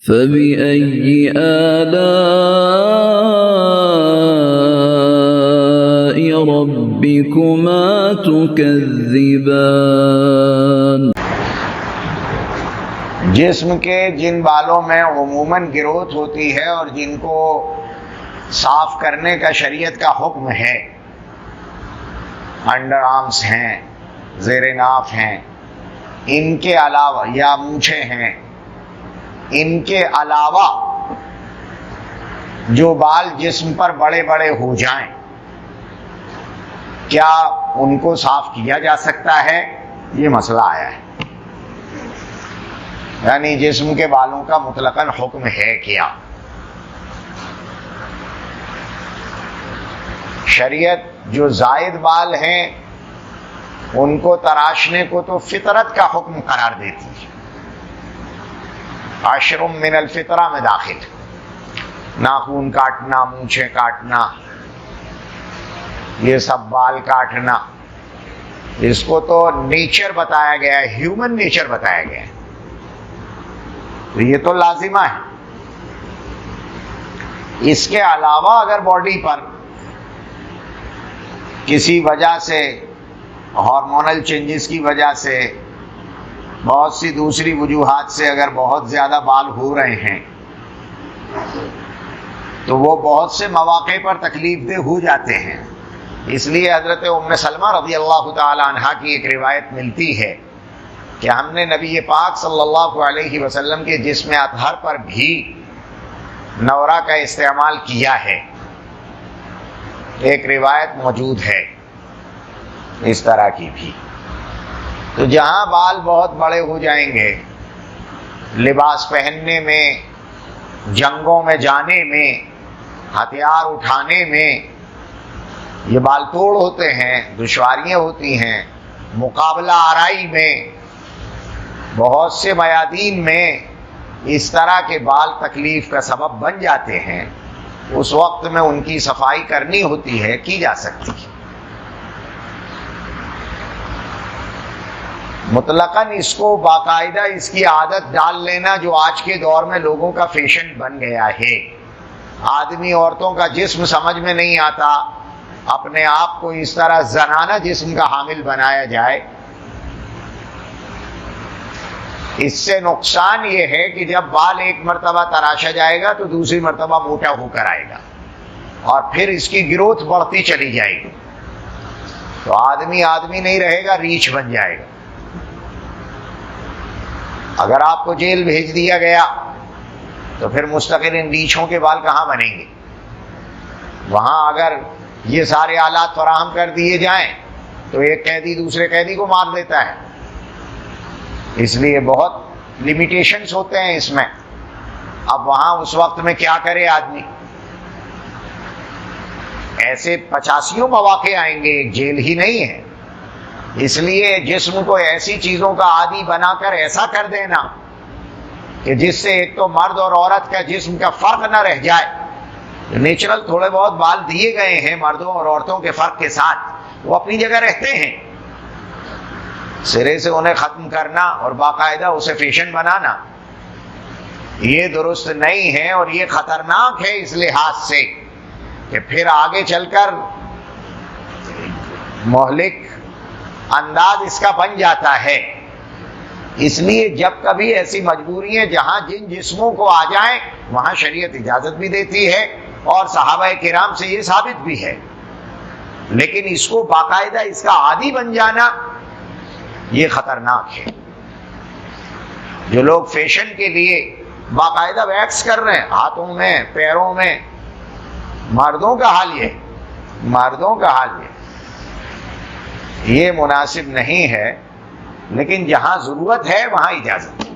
فَبِأَيِّ آلَاءِ رَبِّكُمَا تُكَذِّبَانِ۔ جسم کے جن بالوں میں عموماً گروتھ ہوتی ہے اور جن کو صاف کرنے کا شریعت کا حکم ہے، انڈر آرمز ہیں، زیر ناف ہیں، ان کے علاوہ یا مونچھیں ہیں، ان کے علاوہ جو بال جسم پر بڑے بڑے ہو جائیں، کیا ان کو صاف کیا جا سکتا ہے؟ یہ مسئلہ آیا ہے، یعنی جسم کے بالوں کا مطلقاً حکم ہے کیا؟ شریعت جو زائد بال ہیں ان کو تراشنے کو تو فطرت کا حکم قرار دیتی ہے، عشر من الفطرہ میں داخل، ناخن کاٹنا، مونچھیں کاٹنا، یہ سب بال کاٹنا، اس کو تو نیچر بتایا گیا ہے، ہیومن نیچر بتایا گیا ہے، تو یہ تو لازمہ ہے۔ اس کے علاوہ اگر باڈی پر کسی وجہ سے، ہارمونل چینجز کی وجہ سے، بہت سی دوسری وجوہات سے اگر بہت زیادہ بال ہو رہے ہیں تو وہ بہت سے مواقع پر تکلیف دہ ہو جاتے ہیں۔ اس لیے حضرت ام سلمہ رضی اللہ تعالی عنہا کی ایک روایت ملتی ہے کہ ہم نے نبی پاک صلی اللہ علیہ وسلم کے جسم اطہر پر بھی نورہ کا استعمال کیا ہے، ایک روایت موجود ہے اس طرح کی بھی۔ تو جہاں بال بہت بڑے ہو جائیں گے، لباس پہننے میں، جنگوں میں جانے میں، ہتھیار اٹھانے میں یہ بال توڑ ہوتے ہیں، دشواریاں ہوتی ہیں، مقابلہ آرائی میں، بہت سے میادین میں اس طرح کے بال تکلیف کا سبب بن جاتے ہیں، اس وقت میں ان کی صفائی کرنی ہوتی ہے، کی جا سکتی ہے۔ مطلقاً اس کو باقاعدہ اس کی عادت ڈال لینا جو آج کے دور میں لوگوں کا فیشن بن گیا ہے، آدمی عورتوں کا جسم سمجھ میں نہیں آتا، اپنے آپ کو اس طرح زنانہ جسم کا حامل بنایا جائے۔ اس سے نقصان یہ ہے کہ جب بال ایک مرتبہ تراشا جائے گا تو دوسری مرتبہ موٹا ہو کر آئے گا اور پھر اس کی گروتھ بڑھتی چلی جائے گی، تو آدمی نہیں رہے گا، ریچھ بن جائے گا۔ اگر آپ کو جیل بھیج دیا گیا تو پھر مستقل ان ریچھوں کے بال کہاں بنیں گے؟ وہاں اگر یہ سارے آلات فراہم کر دیے جائیں تو ایک قیدی دوسرے قیدی کو مار دیتا ہے، اس لیے بہت لیمیٹیشنز ہوتے ہیں اس میں۔ اب وہاں اس وقت میں کیا کرے آدمی؟ ایسے 85 مواقع آئیں گے، ایک جیل ہی نہیں ہے۔ اس لیے جسم کو ایسی چیزوں کا عادی بنا کر ایسا کر دینا کہ جس سے ایک تو مرد اور عورت کا جسم کا فرق نہ رہ جائے، نیچرل تھوڑے بہت بال دیے گئے ہیں مردوں اور عورتوں کے فرق کے ساتھ، وہ اپنی جگہ رہتے ہیں، سرے سے انہیں ختم کرنا اور باقاعدہ اسے فیشن بنانا یہ درست نہیں ہے، اور یہ خطرناک ہے اس لحاظ سے کہ پھر آگے چل کر مہلک انداز اس کا بن جاتا ہے۔ اس لیے جب کبھی ایسی مجبوریاں جہاں جن جسموں کو آ جائیں وہاں شریعت اجازت بھی دیتی ہے اور صحابہ کرام سے یہ ثابت بھی ہے، لیکن اس کو باقاعدہ اس کا عادی بن جانا یہ خطرناک ہے۔ جو لوگ فیشن کے لیے باقاعدہ ویکس کر رہے ہیں ہاتھوں میں، پیروں میں، مردوں کا حال یہ مناسب نہیں ہے، لیکن جہاں ضرورت ہے وہاں اجازت ہے۔